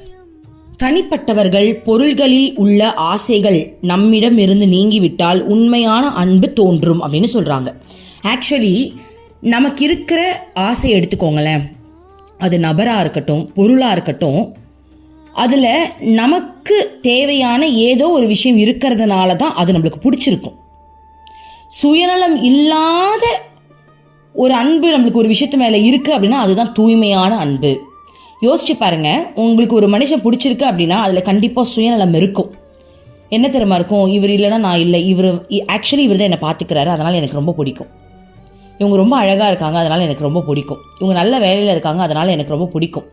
தனிப்பட்டவர்கள் பொருள்களில் உள்ள ஆசைகள் நம்மிடம் இருந்து நீங்கிவிட்டால் உண்மையான அன்பு தோன்றும் அப்படின்னு சொல்றாங்க. ஆக்சுவலி நமக்கு இருக்கிற ஆசை எடுத்துக்கோங்களேன், அது நபரா இருக்கட்டும் பொருளா இருக்கட்டும், அதுல நமக்கு தேவையான ஏதோ ஒரு விஷயம் இருக்கிறதுனால தான் அது நம்மளுக்கு பிடிச்சிருக்கும். சுயநலம் இல்லாத ஒரு அன்பு நம்மளுக்கு ஒரு விஷயத்து மேல இருக்கு அப்படின்னா அதுதான் தூய்மையான அன்பு. யோசிச்சு பாருங்க, உங்களுக்கு ஒரு மனுஷன் பிடிச்சிருக்கு அப்படின்னா அதுல கண்டிப்பா சுயநலம் இருக்கும். என்ன தெரியுமா இருக்கும்? இவர் இல்லைன்னா நான் இல்லை, இவர் தான் என்னை பார்த்துக்கிறாரு அதனால எனக்கு ரொம்ப பிடிக்கும், இவங்க ரொம்ப அழகா இருக்காங்க அதனால எனக்கு ரொம்ப பிடிக்கும், இவங்க நல்ல வேலையில இருக்காங்க அதனால எனக்கு ரொம்ப பிடிக்கும்.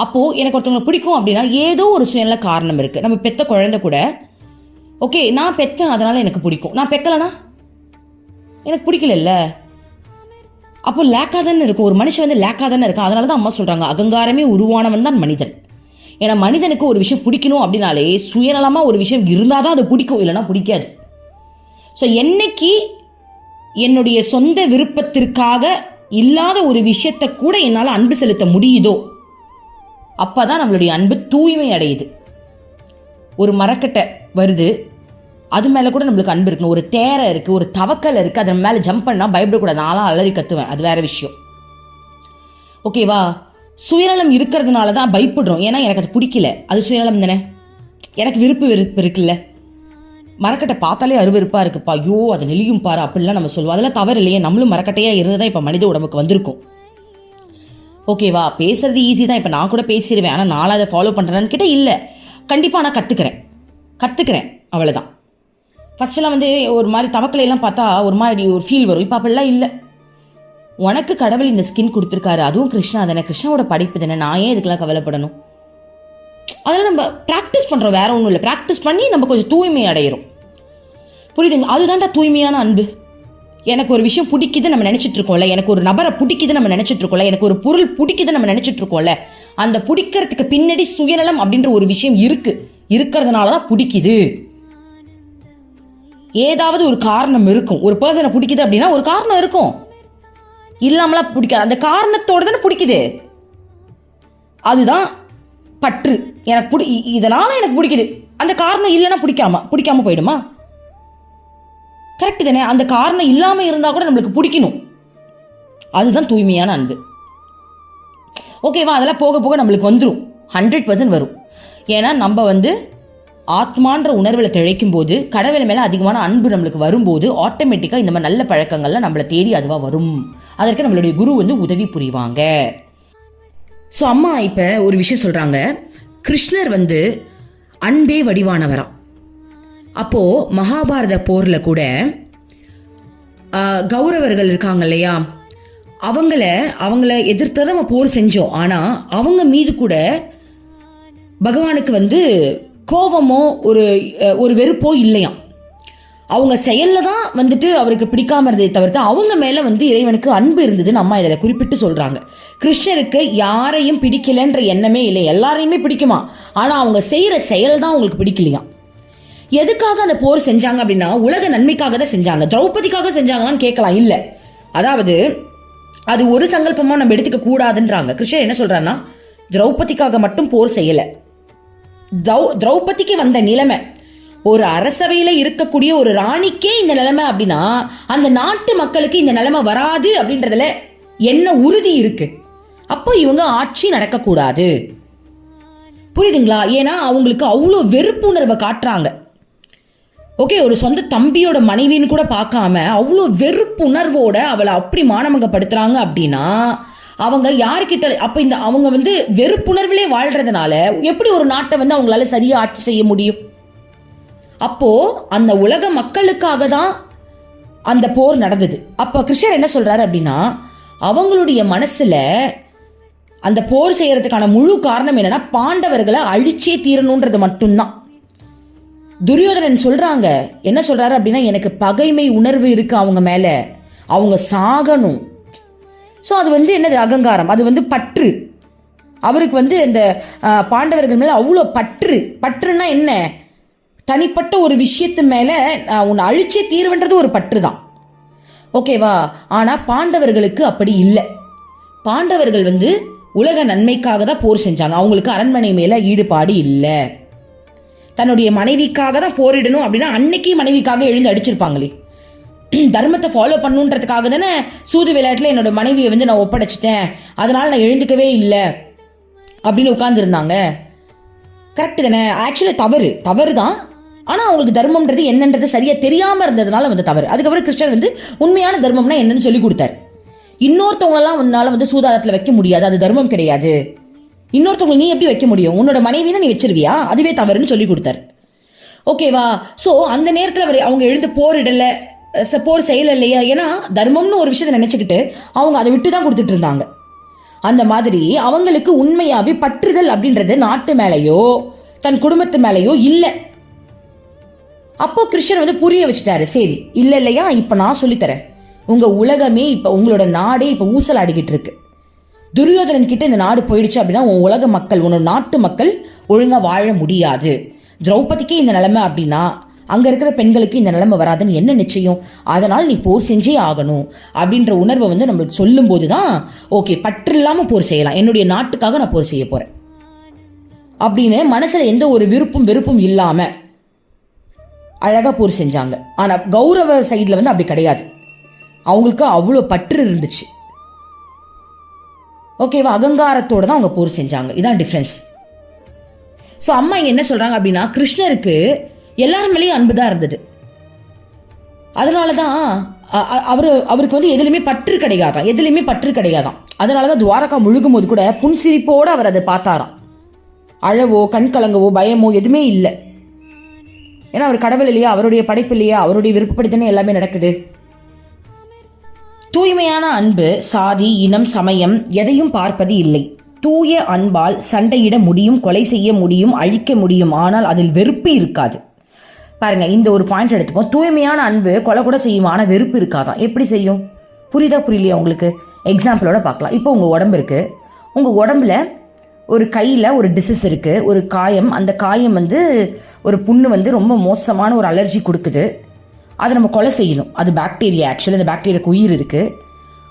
அப்போ எனக்கு ஒருத்தவங்க பிடிக்கும் அப்படின்னா ஏதோ ஒரு சுயநல காரணம் இருக்கு. நம்ம பெத்த குழந்தை கூட ஓகே நான் பெத்தேன் அதனால எனக்கு பிடிக்கும், நான் பெக்கலனா எனக்கு பிடிக்கல. அப்போ லேக்கா தானே இருக்கும். ஒரு மனுஷன் லேக்கா தானே இருக்கும். அதனாலதான் அம்மா சொல்றாங்க, அகங்காரமே உருவானவன் தான் மனிதன். ஏன்னா மனிதனுக்கு ஒரு விஷயம் பிடிக்கணும் அப்படின்னாலே சுயநலமா ஒரு விஷயம் இருந்தாதான் அது பிடிக்கும், இல்லைன்னா பிடிக்காது. ஸோ என்னைக்கு என்னுடைய சொந்த விருப்பத்திற்காக இல்லாத ஒரு விஷயத்த கூட என்னால் அன்பு செலுத்த முடியுதோ அப்பதான் நம்மளுடைய அன்பு தூய்மை அடையுது. ஒரு மரக்கட்டை வருது, அது மேலே கூட நம்மளுக்கு அன்பு இருக்கணும். ஒரு தேரை இருக்குது, ஒரு தவக்கல் இருக்குது, அதன் மேலே ஜம்ப் பண்ணால் பயப்படக்கூடாது. நான்லாம் அலறி கத்துவேன், அது வேற விஷயம். ஓகேவா? சுயநலம் இருக்கிறதுனால தான் பயப்படுறோம். ஏன்னா எனக்கு அது பிடிக்கல, அது சுயநலம் தானே. எனக்கு விருப்பு இருக்குல்ல. மரக்கட்டை பார்த்தாலே அருவருப்பாக இருக்குப்பா, ஐயோ அதை நெளியும் பாரு அப்படிலாம் நம்ம சொல்லுவோம். அதெல்லாம் தவறு இல்லையே, நம்மளும் மரக்கட்டையாக இருந்ததான் இப்போ மனித உடம்புக்கு வந்திருக்கும். ஓகேவா? பேசுறது ஈஸி தான், இப்போ நான் கூட பேசிடுவேன். ஆனால் நானும் அதை ஃபாலோ பண்ணுறேன்னு கிட்ட இல்லை. கண்டிப்பாக நான் கற்றுக்கிறேன் அவ்வளோதான். ஃபஸ்ட்டெல்லாம் வந்து ஒரு மாதிரி தவக்கலையெல்லாம் பார்த்தா ஒரு மாதிரி ஒரு ஃபீல் வரும். இப்போ அப்படிலாம் இல்லை. உனக்கு கடவுள் இந்த ஸ்கின் கொடுத்துருக்காரு, அதுவும் கிருஷ்ணா தானே, கிருஷ்ணாவோட படைப்பு தானே, நான் ஏன் இதுக்கெல்லாம் கவலைப்படணும்? அதெல்லாம் நம்ம ப்ராக்டிஸ் பண்ணுறோம், வேற ஒன்றும் இல்லை. ப்ராக்டிஸ் பண்ணி நம்ம கொஞ்சம் தூய்மை அடையிறோம். புரியுதுங்க? அதுதான்டா தூய்மையான அன்பு. எனக்கு ஒரு விஷயம் பிடிக்குது நம்ம நினைச்சிட்டு இருக்கோம்ல, எனக்கு ஒரு நபரை பிடிக்குது நம்ம நினைச்சிட்டு இருக்கோம்ல, எனக்கு ஒரு பொருள் பிடிக்குது நம்ம நினைச்சிட்டு இருக்கோம்ல, அந்த பிடிக்கிறதுக்கு பின்னாடி சுயநலம் அப்படின்ற ஒரு விஷயம் இருக்கிறதுனாலதான் பிடிக்குது. ஏதாவது ஒரு காரணம் இருக்கும். ஒரு பர்சனை பிடிக்குது அப்படின்னா ஒரு காரணம் இருக்கும், இல்லாமலாம் பிடிக்காது. அந்த காரணத்தோட தானே பிடிக்குது. அதுதான் பற்று. எனக்கு இதனால எனக்கு பிடிக்குது, அந்த காரணம் இல்லைன்னா பிடிக்காம போயிடுமா? கரெக்ட் தானே? அந்த காரணம் இல்லாம இருந்தா கூட நம்மளுக்கு பிடிக்கணும். அதுதான் தூய்மையான அன்பு. ஓகேவா? அதெல்லாம் போக போக நம்மளுக்கு வந்துடும், 100% வரும். ஏன்னா நம்ம வந்து ஆத்மான்ற உணர்வில் திளைக்கும் போது, கடவுள் மேலே அதிகமான அன்பு நம்மளுக்கு வரும்போது, ஆட்டோமேட்டிக்காக இந்த மாதிரி நல்ல பழக்கங்கள்லாம் நம்மளை தேடி அதுவாக வரும். அதற்கு நம்மளுடைய குரு வந்து உதவி புரிவாங்க. ஸோ அம்மா இப்போ ஒரு விஷயம் சொல்கிறாங்க, கிருஷ்ணர் வந்து அன்பே வடிவானவராம். அப்போது மகாபாரத போரில் கூட கௌரவர்கள் இருக்காங்க இல்லையா, அவங்கள எதிர்த்து நம்ம போர் செஞ்சோம். ஆனால் அவங்க மீது கூட பகவானுக்கு வந்து கோபமோ ஒரு வெறுப்போ இல்லையாம். அவங்க செயலில் தான் வந்துட்டு அவருக்கு பிடிக்காம இருந்ததை தவிர்த்து அவங்க மேலே வந்து இறைவனுக்கு அன்பு இருந்ததுன்னு அம்மா இதில் குறிப்பிட்டு சொல்கிறாங்க. கிருஷ்ணருக்கு யாரையும் பிடிக்கலன்ற எண்ணமே இல்லை, எல்லாரையுமே பிடிக்குமா. ஆனால் அவங்க செய்கிற செயல் தான் அவங்களுக்கு பிடிக்கலையாம். எதுக்காக அந்த போர் செஞ்சாங்க அப்படின்னா உலக நன்மைக்காக தான் செஞ்சாங்க. திரௌபதிக்காக செஞ்சாங்களான்னு கேட்கலாம். இல்லை, அதாவது அது ஒரு சங்கல்பமாக நம்ம எடுத்துக்க கூடாதுன்றாங்க. கிருஷ்ணர் என்ன சொல்றாருன்னா, திரௌபதிக்காக மட்டும் போர் செய்யலை. திரௌபதிக்கு வந்த நிலைமை, ஒரு அரசவையில இருக்கக்கூடிய ஒரு ராணிக்கே இந்த நிலைமை அப்படின்னா அந்த நாட்டு மக்களுக்கு இந்த நிலைமை வராது அப்படின்றதுல என்ன உறுதி இருக்கு? அப்போ இவங்க ஆட்சி நடக்கக்கூடாது. புரியுதுங்களா? ஏன்னா அவங்களுக்கு அவ்வளோ வெறுப்புணர்வை காட்டுறாங்க. ஓகே, ஒரு சொந்த தம்பியோட மனைவின்னு கூட பார்க்காம அவ்வளோ வெறுப்புணர்வோட அவளை அப்படி மானமங்கப்படுத்துறாங்க அப்படின்னா அவங்க யாருக்கிட்ட அப்போ அவங்க வந்து வெறுப்புணர்விலே வாழ்றதுனால எப்படி ஒரு நாட்டை வந்து அவங்களால சரியா ஆட்சி செய்ய முடியும்? அப்போ அந்த உலக மக்களுக்காக தான் அந்த போர் நடந்தது. அப்போ கிருஷ்ணர் என்ன சொல்றாரு அப்படின்னா, அவங்களுடைய மனசுல அந்த போர் செய்யறதுக்கான முழு காரணம் என்னன்னா பாண்டவர்களை அழிச்சே தீரணுன்றது மட்டும்தான். துரியோதனன் சொல்றாங்க, என்ன சொல்றாரு அப்படின்னா, எனக்கு பகைமை உணர்வு இருக்கு அவங்க மேல, அவங்க சாகணும். ஸோ அது வந்து என்னது? அகங்காரம். அது வந்து பற்று. அவருக்கு வந்து இந்த பாண்டவர்கள் மேல அவ்வளோ பற்றுன்னா என்ன? தனிப்பட்ட ஒரு விஷயத்து மேல உன்னை அழிச்சே தீர்வுன்றது ஒரு பற்று தான். ஓகேவா? ஆனா பாண்டவர்களுக்கு அப்படி இல்லை. பாண்டவர்கள் வந்து உலக நன்மைக்காக தான் போர் செஞ்சாங்க. அவங்களுக்கு அரண்மனை மேல ஈடுபாடு இல்லை. தன்னுடைய மனைவிக்காக தான் போரிடணும் அப்படின்னா அன்னைக்கு மனைவிக்காக எழுந்து அடிச்சிருப்பாங்களே. தர்மத்தை ஃபாலோ பண்ணுன்றதுக்காக தானே சூது விளையாட்டுல என்னோட மனைவியை வந்து நான் ஒப்படைச்சிட்டேன், அதனால நான் எழுந்துக்கவே இல்லை அப்படின்னு உட்கார்ந்துருந்தாங்க. கரெக்டு தானே? ஆக்சுவலி தவறு தான். ஆனால் அவங்களுக்கு தர்மம்ன்றது என்னன்றது சரியா தெரியாம இருந்ததுனால வந்து தவறு. அதுக்கப்புறம் கிருஷ்ணர் வந்து உண்மையான தர்மம்னா என்னன்னு சொல்லி கொடுத்தாரு. இன்னொருத்தவங்களெல்லாம் உன்னால வந்து சூதாட்டத்தில் வைக்க முடியாது, அது தர்மம் கிடையாது. இன்னொருத்தவங்க நீ எப்படி வைக்க முடியும்? உன்னோட மனைவினா நீ வச்சிருவியா? அதுவே தவறுன்னு சொல்லி கொடுத்தாரு. ஓகேவா? ஸோ அந்த நேரத்தில் அவங்க எழுந்து போர் செய்யல இல்லையா? ஏன்னா தர்மம்னு ஒரு விஷயத்தை நினைச்சுக்கிட்டு அவங்க அதை விட்டு தான் கொடுத்துட்டு இருந்தாங்க. அந்த மாதிரி அவங்களுக்கு உண்மையாவே பற்றுதல் அப்படின்றது நாட்டு மேலேயோ தன் குடும்பத்து மேலேயோ இல்லை. அப்போ கிருஷ்ணர் வந்து புரிய வச்சுட்டாரு, சரி இல்லை இல்லையா, இப்போ நான் சொல்லித்தரேன். உங்க உலகமே இப்போ உங்களோட நாடே இப்போ ஊசல் ஆடிக்கிட்டு இருக்கு. துரியோதனன் கிட்ட இந்த நாடு போயிடுச்சு அப்படின்னா உன் உலக மக்கள், உன்னோட நாட்டு மக்கள் ஒழுங்கா வாழ முடியாது. திரௌபதிக்கே இந்த நிலைமை அப்படின்னா அங்க இருக்கிற பெண்களுக்கு இந்த நிலைமை வராதுன்னு என்ன நிச்சயம்? அதனால் நீ போர் செஞ்சே ஆகணும் அப்படின்ற உணர்வை வந்து நம்மளுக்கு சொல்லும் போதுதான் ஓகே, பற்று இல்லாம போர் செய்யலாம். என்னுடைய நாட்டுக்காக நான் போர் செய்ய போறேன் அப்படின்னு மனசுல எந்த ஒரு விருப்பும் வெறுப்பும் இல்லாம அழகா போர் செஞ்சாங்க. ஆனா கௌரவ சைட்ல வந்து அப்படி கிடையாது. அவங்களுக்கு அவ்வளோ பற்று இருந்துச்சு. ஓகேவா? அகங்காரத்தோட தான் அவங்க போர் செஞ்சாங்க. இதான் டிஃப்ரென்ஸ். ஸோ அம்மா இங்க என்ன சொல்றாங்க அப்படின்னா, கிருஷ்ணருக்கு எல்லாரும் மேலேயும் அன்பு தான் இருந்தது. அதனாலதான் அவருக்கு வந்து எதுலையுமே பற்று கிடையாதான். அதனாலதான் துவாரகா முழுகும் போது கூட புன்சிரிப்போட அவர் அதை பார்த்தாராம். அழவோ கண் கலங்கவோ பயமோ எதுவுமே இல்லை. ஏன்னா அவர் கடவுள் இல்லையா, அவருடைய படைப்பு இல்லையா, அவருடைய விருப்பப்படித்தானே எல்லாமே நடக்குது. தூய்மையான அன்பு சாதி, இனம், சமயம் எதையும் பார்ப்பது இல்லை. தூய அன்பால் சண்டையிட முடியும், கொலை செய்ய முடியும், அழிக்க முடியும். ஆனால் அதில் வெறுப்பு இருக்காது. பாருங்க, இந்த ஒரு பாயிண்ட் எடுத்துப்போம். தூய்மையான அன்பு கொலை கூட செய்யும், ஆனால் வெறுப்பு இருக்காதான். எப்படி செய்யும்? புரியலையா உங்களுக்கு? எக்ஸாம்பிளோட பார்க்கலாம். இப்போ உங்கள் உடம்பு இருக்கு. உங்கள் உடம்புல ஒரு கையில் ஒரு டிசீஸ் இருக்கு, ஒரு காயம். அந்த காயம் வந்து ஒரு புண்ணு வந்து ரொம்ப மோசமான ஒரு அலர்ஜி கொடுக்குது. அதை நம்ம கொலை செய்யணும். அது பாக்டீரியா. ஆக்சுவலி அந்த பாக்டீரியாவுக்கு உயிர் இருக்கு.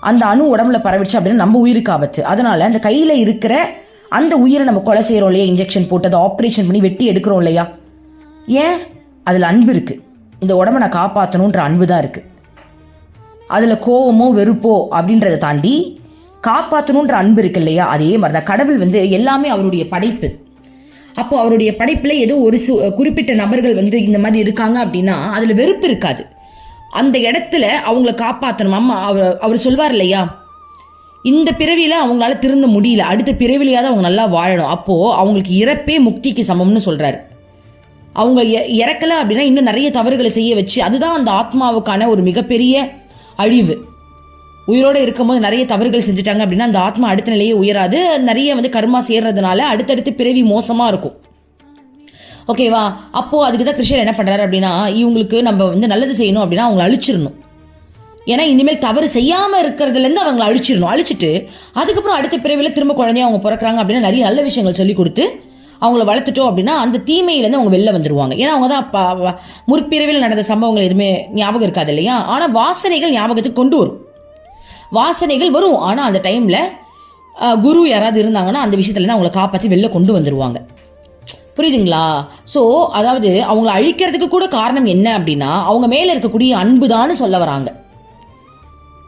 அந்த அணு உடம்புல பரவிடுச்சு அப்படின்னா நம்ம உயிருக்கு ஆபத்து. அதனால அந்த கையில் இருக்கிற அந்த உயிரை நம்ம கொலை செய்கிறோம் இல்லையா, இன்ஜெக்ஷன் போட்டு அதை ஆப்ரேஷன் பண்ணி வெட்டி எடுக்கிறோம் இல்லையா. ஏன்? அதில் அன்பு இருக்கு. இந்த உடம்பை நான் காப்பாற்றணுன்ற அன்பு தான் இருக்கு. அதில் கோவமோ வெறுப்போ அப்படின்றத தாண்டி காப்பாற்றணுன்ற அன்பு இருக்கு இல்லையா. அதே மாதிரி தான் கடவுள் வந்து எல்லாமே அவருடைய படைப்பு. அப்போ அவருடைய படைப்புல ஏதோ ஒரு குறிப்பிட்ட நபர்கள் வந்து இந்த மாதிரி இருக்காங்க அப்படின்னா அதுல வெறுப்பு இருக்காது. அந்த இடத்துல அவங்கள காப்பாற்றணும். அம்மா அவர் சொல்வார் இல்லையா, இந்த பிறவியில அவங்களால திருந்த முடியல, அடுத்த பிறவிலையாவது அவங்க நல்லா வாழணும். அப்போ அவங்களுக்கு இறப்பே முக்திக்கு சமம்னு சொல்றாரு. அவங்க இறக்கல அப்படின்னா இன்னும் நிறைய தவறுகளை செய்ய வச்சு, அதுதான் அந்த ஆத்மாவுக்கான ஒரு மிகப்பெரிய அழிவு. உயிரோடு இருக்கும்போது நிறைய தவறுகள் செஞ்சுட்டாங்க அப்படின்னா அந்த ஆத்மா அடுத்த நிலையே உயராது. நிறைய வந்து கர்மா சேர்றதுனால அடுத்தடுத்து பிறவி மோசமா இருக்கும். ஓகேவா? அப்போ அதுக்கு தான் கிருஷ்ணர் என்ன பண்றாரு அப்படின்னா, இவங்களுக்கு நம்ம வந்து நல்லது செய்யணும் அப்படின்னா அவங்களை அழிச்சிடணும். ஏன்னா இனிமேல் தவறு செய்யாம இருக்கிறதுல இருந்து அவங்களை அழிச்சிட்டு அதுக்கப்புறம் அடுத்த பிறவில திரும்ப குழந்தைய அவங்க பிறக்கிறாங்க அப்படின்னா நிறைய நல்ல விஷயங்கள் சொல்லி கொடுத்து அவங்கள வளர்த்துட்டோம் அப்படின்னா அந்த தீமையிலேருந்து அவங்க வெளில வந்துருவாங்க. ஏன்னா அவங்க தான் முற்பிறவியில் நடந்த சம்பவங்கள் எதுவுமே ஞாபகம் இருக்காது இல்லையா. ஆனா வாசனைகள் ஞாபகத்துக்கு கொண்டு வரும். வாசனைகள் வரும். ஆனா அந்த டைம்ல குரு யாராவது இருந்தாங்கன்னா அந்த விஷயத்துல அவங்களை காப்பாற்றி வெளில கொண்டு வந்துருவாங்க. புரியுதுங்களா? ஸோ அதாவது அவங்களை அழிக்கிறதுக்கு கூட காரணம் என்ன அப்படின்னா அவங்க மேல இருக்கக்கூடிய அன்புதான்னு சொல்ல வராங்க.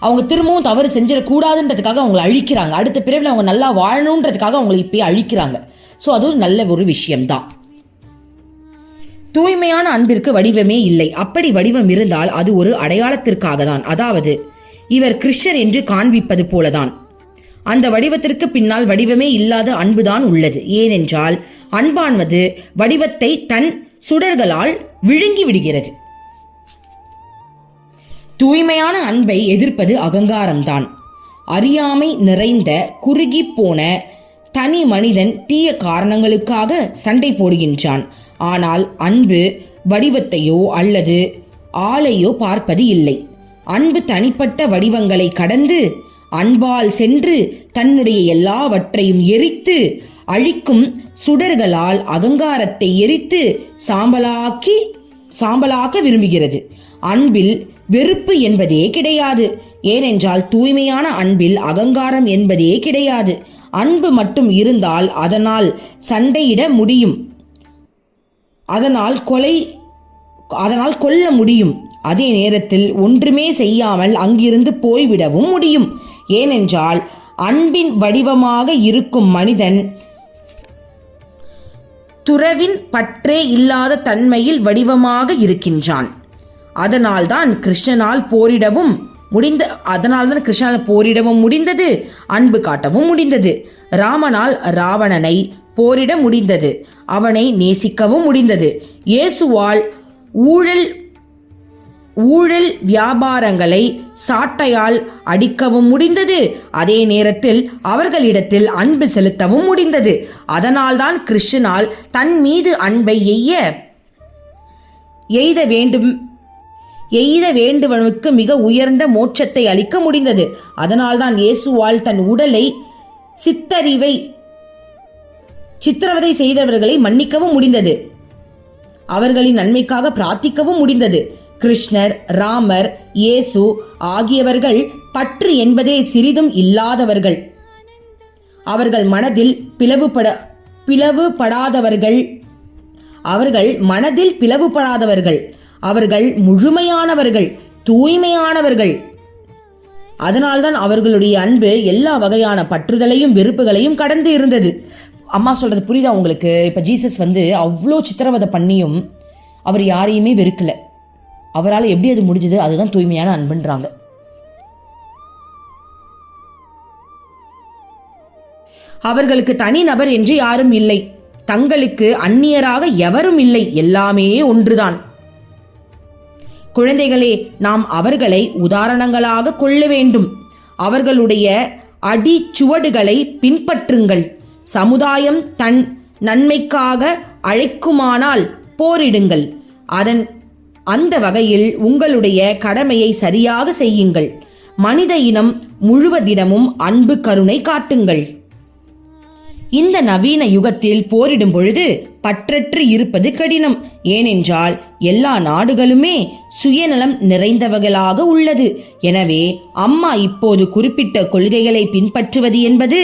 அவங்க திரும்பவும் தவறு செஞ்சிடக்கூடாதுன்றதுக்காக அவங்களை அழிக்கிறாங்க. அடுத்த பிறவில் அவங்க நல்லா வாழணுன்றதுக்காக அவங்களை இப்பயே அழிக்கிறாங்க. ஸோ அது ஒரு நல்ல ஒரு விஷயம்தான். தூய்மையான அன்பிற்கு வடிவமே இல்லை. அப்படி வடிவம் இருந்தால் அது ஒரு அடையாளத்திற்காக தான். அதாவது இவர் கிருஷ்ணர் என்று காண்பிப்பது போலதான். அந்த வடிவத்திற்கு பின்னால் வடிவமே இல்லாத அன்புதான் உள்ளது. ஏனென்றால் அன்பானது வடிவத்தை தன் சுடர்களால் விழுங்கி விடுகிறது. தூய்மையான அன்பை எதிர்ப்பது அகங்காரம்தான். அறியாமை நிறைந்த குறுகி போன தனி மனிதன் தீய காரணங்களுக்காக சண்டை போடுகின்றான். ஆனால் அன்பு வடிவத்தையோ அல்லது ஆளையோ பார்ப்பது இல்லை. அன்பு தனிப்பட்ட வடிவங்களை கடந்து அன்பால் சென்று தன்னுடைய எல்லாவற்றையும் எரித்து அழிக்கும் சுடர்களால் அகங்காரத்தை எரித்து சாம்பலாக்க விரும்புகிறது. அன்பில் வெறுப்பு என்பதே கிடையாது. ஏனென்றால் தூய்மையான அன்பில் அகங்காரம் என்பதே கிடையாது. அன்பு மட்டும் இருந்தால் அதனால் சண்டையிட முடியும், அதனால் கொல்ல முடியும். அதே நேரத்தில் ஒன்றுமே செய்யாமல் அங்கிருந்து போய்விடவும் முடியும். ஏனென்றால் அன்பின் வடிவமாக இருக்கும் மனிதன் துறவின் பற்றே இல்லாத தன்மையில் வடிவமாக இருக்கின்றான். அதனால்தான் கிருஷ்ணனால் போரிடவும் முடிந்தது, அன்பு காட்டவும் முடிந்தது. ராமனால் ராவணனை போரிட முடிந்தது, அவனை நேசிக்கவும் முடிந்தது. இயேசுவால் ஊழல் வியாபாரங்களை சாட்டையால் அடிக்கவும் முடிந்தது. அதே நேரத்தில் அவர்களிடத்தில் அன்பு செலுத்தவும் முடிந்தது. அதனால்தான் கிருஷ்ணனால் தன் மீது அன்பை எய்த வேண்டுவனுக்கு மிக உயர்ந்த மோட்சத்தை அளிக்க முடிந்தது. அதனால்தான் இயேசுவால் தன் உடலை சித்திரவதை செய்தவர்களை மன்னிக்கவும் முடிந்தது, அவர்களின் நன்மைக்காக பிரார்த்திக்கவும் முடிந்தது. கிருஷ்ணர், ராமர், இயேசு ஆகியவர்கள் பற்று என்பதே சிறிதும் இல்லாதவர்கள். அவர்கள் மனதில் பிளவுபடாதவர்கள், அவர்கள் மனதில் பிளவுபடாதவர்கள், அவர்கள் முழுமையானவர்கள், தூய்மையானவர்கள். அதனால்தான் அவர்களுடைய அன்பு எல்லா வகையான பற்றுதலையும் வெறுப்புகளையும் கடந்து இருந்தது. அம்மா சொல்றது புரியுதா உங்களுக்கு? இப்ப ஜீசஸ் அவ்வளோ சித்திரவதை பண்ணியும் அவர் யாரையுமே வெறுக்கல. அவரால் எப்படி அது முடிஞ்சது? அதுதான் தூய்மையான அன்புன்றாங்க. அவர்களுக்கு தனி நபர் என்று யாரும் இல்லை, தங்களுக்கு அந்நியராக எவரும் இல்லை, எல்லாமே ஒன்றுதான். குழந்தைகளே, நாம் அவர்களை உதாரணங்களாக கொள்ள வேண்டும். அவர்களுடைய அடிச்சுவடுகளை பின்பற்றுங்கள். சமுதாயம் தன் நன்மைக்காக அழைக்குமானால் போரிடுங்கள். அந்த வகையில் உங்களுடைய கடமையை சரியாக செய்யுங்கள். மனித இனம் முழுவதிடமும் அன்பு கருணை காட்டுங்கள். இந்த நவீன யுகத்தில் போரிடும் பொழுது பற்றற்று இருப்பது கடினம். ஏனென்றால் எல்லா நாடுகளுமே சுயநலம் நிறைந்தவர்களாக உள்ளது. எனவே அம்மா இப்போது குறிப்பிட்ட கொள்கைகளை பின்பற்றுவது என்பது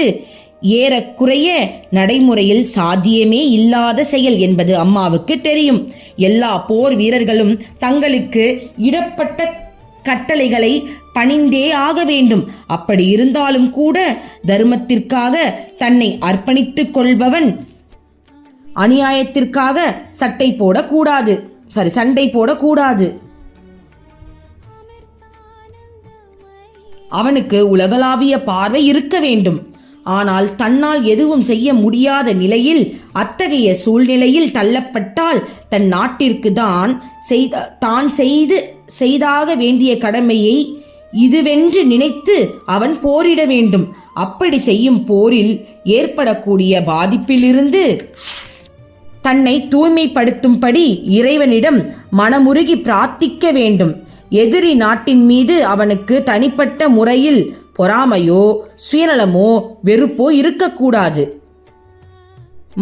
ஏறக்குறைய நடைமுறையில் சாத்தியமே இல்லாத செயல் என்பது அம்மாவுக்கு தெரியும். எல்லா போர் வீரர்களும் தங்களுக்கு இடப்பட்ட கட்டளைகளை பணிந்தே ஆக வேண்டும். அப்படி இருந்தாலும் கூட தர்மத்திற்காக தன்னை அர்ப்பணித்துக் கொள்பவன் அநியாயத்திற்காக சண்டை போடக்கூடாது. அவனுக்கு உலகளாவிய பார்வை இருக்க வேண்டும். ஆனால் தன்னால் எதுவும் செய்ய முடியாத நிலையில், அத்தகைய சூழ்நிலையில் தள்ளப்பட்டால் தன் நாட்டிற்கு தான் செய்தாக வேண்டிய கடமையை இதுவென்று நினைத்து அவன் போரிட வேண்டும். அப்படி செய்யும் போரில் ஏற்படக்கூடிய பாதிப்பிலிருந்து தன்னை தூய்மைப்படுத்தும்படி இறைவனிடம் மனமுருகி பிரார்த்திக்க வேண்டும். எதிரி நாட்டின் மீது அவனுக்கு தனிப்பட்ட முறையில் பொறாமையோ சுயநலமோ வெறுப்போ இருக்கக்கூடாது.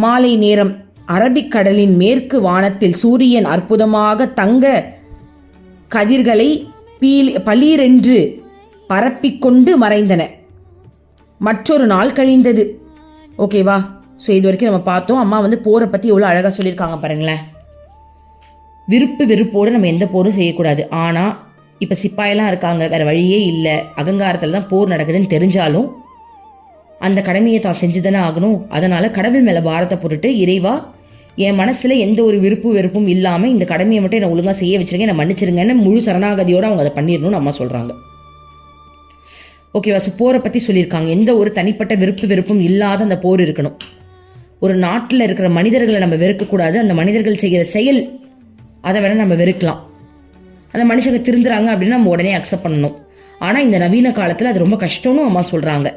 மாலை நேரம். அரபிக்கடலின் மேற்கு வானத்தில் சூரியன் அற்புதமாக தங்க கதிர்களை பளீரென்று பரப்பிக்கொண்டு மறைந்தன. மற்றொரு நாள் கழிந்தது. ஓகேவா? ஸோ இது வரைக்கும் நம்ம பார்த்தோம். அம்மா போரை பற்றி எவ்வளோ அழகாக சொல்லியிருக்காங்க பாருங்களேன். விருப்பு வெறுப்போடு நம்ம எந்த போரும் செய்யக்கூடாது. ஆனால் இப்போ சிப்பாயெல்லாம் இருக்காங்க, வேற வழியே இல்லை, அகங்காரத்தில் தான் போர் நடக்குதுன்னு தெரிஞ்சாலும் அந்த கடமையை தான் செஞ்சுதானே ஆகணும். அதனால கடவுள் மேலே பாரத்தை போட்டுட்டு, இறைவா என் மனசுல எந்த ஒரு விருப்பு வெறுப்பும் இல்லாமல் இந்த கடமையை மட்டும் என்னை ஒழுங்காக செய்ய வச்சிருங்க, என்னை மன்னிச்சிருங்கன்னு முழு சரணாகதியோடு அவங்க அதை பண்ணிடணும்னு அம்மா சொல்கிறாங்க. ஓகேவா? ஸோ போரை பற்றி சொல்லியிருக்காங்க. எந்த ஒரு தனிப்பட்ட வெறுப்பும் இல்லாத அந்த போர் இருக்கணும். ஒரு நாட்டில் இருக்கிற மனிதர்களை நம்ம வெறுக்கக்கூடாது. அந்த மனிதர்கள் செய்கிற செயல் அதை வேணால் நம்ம வெறுக்கலாம். அந்த மனுஷங்க திருந்துறாங்க அப்படின்னா நம்ம உடனே அக்செப்ட் பண்ணணும். ஆனால் இந்த நவீன காலத்தில் அது ரொம்ப கஷ்டம்னு அம்மா சொல்கிறாங்க.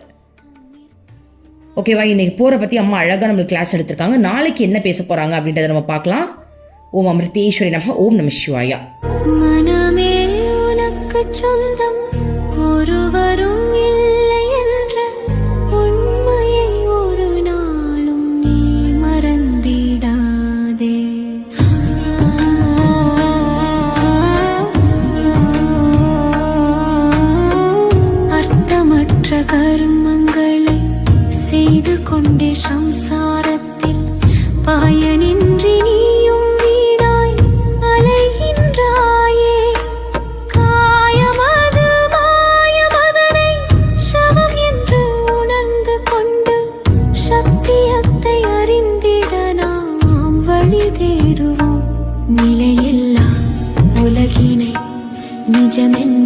ஓகேவா? இன்னைக்கு போரை பற்றி அம்மா அழகாக நம்மளுக்கு கிளாஸ் எடுத்திருக்காங்க. நாளைக்கு என்ன பேச போகிறாங்க அப்படின்றத நம்ம பார்க்கலாம். ஓம் அமிர்தேஸ்வரி நமः. ஓம் நம சிவாயா. மனமே உனக்கு சொந்தம், ஒருவரும் இல்லை என்ற உண்மையை ஒரு நாளும் நீ மறந்திடாதே. அர்த்தமற்ற கர்மங்களை செய்து கொண்டே சம்சாரத்தில் பயனின்றி நீயும் வீணாய் அலைகின்றாயே. காயமது மாயமதனை சவம் என்று உணர்ந்து கொண்டு சத்தியத்தை அறிந்திட நாம் வழி தேடுவோம். நிலையில்லா உலகினை நிஜமென்று